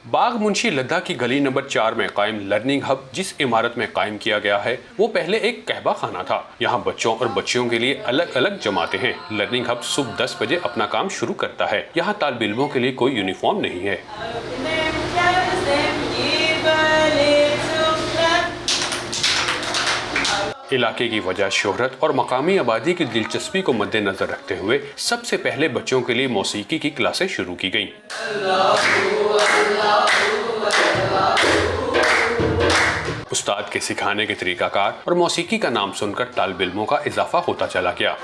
बाग मुंशी लद्दा की गली नंबर 4 में कायम लर्निंग हब जिस इमारत में कायम किया गया है वो पहले एक कहबा खाना था। यहाँ बच्चों और बच्चियों के लिए अलग अलग जमातें हैं। लर्निंग हब सुबह 10 बजे अपना काम शुरू करता है। यहाँ तालिब इल्मों के लिए कोई यूनिफॉर्म नहीं है। इलाके की वजह शोहरत और मकामी आबादी की दिलचस्पी को मद्देनजर रखते हुए सबसे पहले बच्चों के लिए मौसीकी की क्लासें शुरू की गईं। उस्ताद के सिखाने के तरीकाकार और मौसीकी का नाम सुनकर तालिब इल्मों का इजाफा होता चला गया।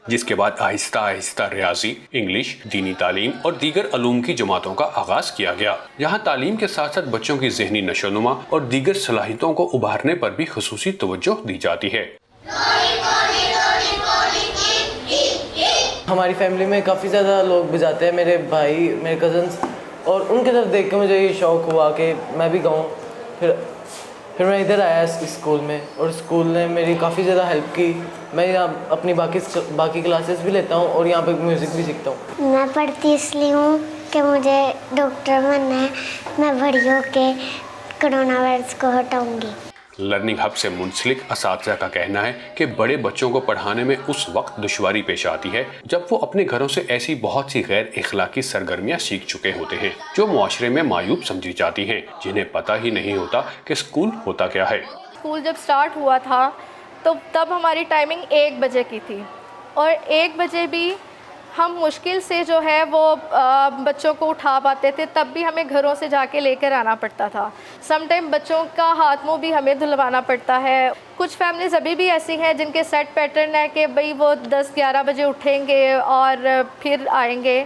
जिसके बाद आहिस्ता आहिस्ता रियाजी, इंग्लिश, दीनी तालीम और दीगर अलूम की जमातों का आगाज किया गया। यहाँ तालीम के साथ साथ बच्चों की ज़हनी नशोनुमा और दीगर सलाहियतों को उभारने पर भी खुसूसी तवज्जो दी जाती है। हमारी फैमिली में काफ़ी ज़्यादा लोग भी जाते हैं, मेरे भाई, मेरे कज़न्स, और उनके तरफ देख के मुझे ये शौक़ हुआ कि मैं भी गाऊँ। फिर मैं इधर आया इस स्कूल में और स्कूल ने मेरी काफ़ी ज़्यादा हेल्प की। मैं यहाँ अपनी बाकी क्लासेस भी लेता हूँ और यहाँ पे म्यूज़िक भी सीखता हूँ। मैं पढ़ती इसलिए हूँ कि मुझे डॉक्टर बनना है। मैं बड़ी होके कोरोना वायरस को हटाऊँगी। लर्निंग हब से मुंसलिक असातिज़ा का कहना है कि बड़े बच्चों को पढ़ाने में उस वक्त दुश्वारी पेश आती है जब वो अपने घरों से ऐसी बहुत सी गैर इखलाकी सरगर्मियां सीख चुके होते हैं जो मुआशरे में मायूब समझी जाती हैं, जिन्हें पता ही नहीं होता कि स्कूल होता क्या है। स्कूल जब स्टार्ट हुआ था तो तब हमारी टाइमिंग 1 बजे की थी और 1 बजे भी हम मुश्किल से जो है वो बच्चों को उठा पाते थे, तब भी हमें घरों से जाके लेकर आना पड़ता था। सम टाइम बच्चों का हाथ मुंह भी हमें धुलवाना पड़ता है। कुछ फैमिलीज़ अभी भी ऐसी हैं जिनके सेट पैटर्न है कि भाई वो 10-11 बजे उठेंगे और फिर आएंगे,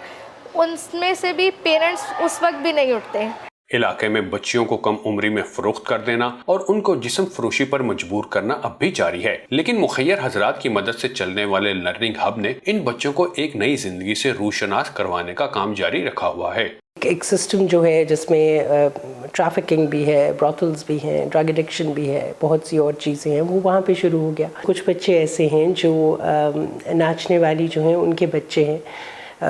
उनमें से भी पेरेंट्स उस वक्त भी नहीं उठते। इलाके में बच्चियों को कम उम्री में फरोख्त कर देना और उनको जिस्म फरोशी पर मजबूर करना अब भी जारी है, लेकिन मुखय्यर हजरात की मदद से चलने वाले लर्निंग हब ने इन बच्चों को एक नई जिंदगी से रूशनास करवाने का काम जारी रखा हुआ है। एक सिस्टम जो है जिसमें ट्रैफिकिंग भी है, ब्रॉथल्स भी हैं, ड्रग एडिक्शन भी है, बहुत सी और चीज़ें हैं, वो वहाँ पे शुरू हो गया। कुछ बच्चे ऐसे हैं जो नाचने वाली जो हैं उनके बच्चे हैं,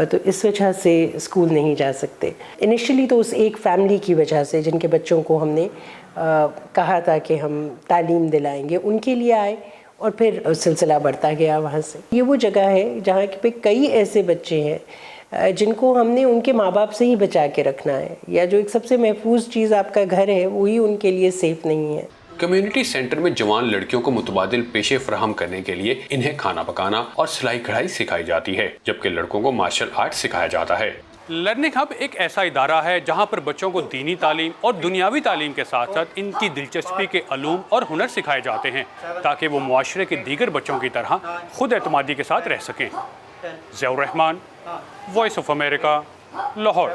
तो इस वजह से स्कूल नहीं जा सकते। इनिशियली तो उस एक फ़ैमिली की वजह से जिनके बच्चों को हमने कहा था कि हम तालीम दिलाएंगे, उनके लिए आए और फिर सिलसिला बढ़ता गया वहाँ से। ये वो जगह है जहाँ पे कई ऐसे बच्चे हैं जिनको हमने उनके माँ बाप से ही बचा के रखना है, या जो एक सबसे महफूज चीज़ आपका घर है वही उनके लिए सेफ़ नहीं है। कम्युनिटी सेंटर में जवान लड़कियों को मुतबादिल पेशे फराहम करने के लिए इन्हें खाना पकाना और सिलाई कढ़ाई सिखाई जाती है, जबकि लड़कों को मार्शल आर्ट सिखाया जाता है। लर्निंग हब एक ऐसा इदारा है जहां पर बच्चों को दीनी तालीम और दुनियावी तालीम के साथ साथ इनकी दिलचस्पी के अलूम और हुनर सिखाए जाते हैं ताकि वो मुआशरे के दीगर बच्चों की तरह खुद एतमादी के साथ रह सकें। Ziaur Rahman, voice of America, Lahore.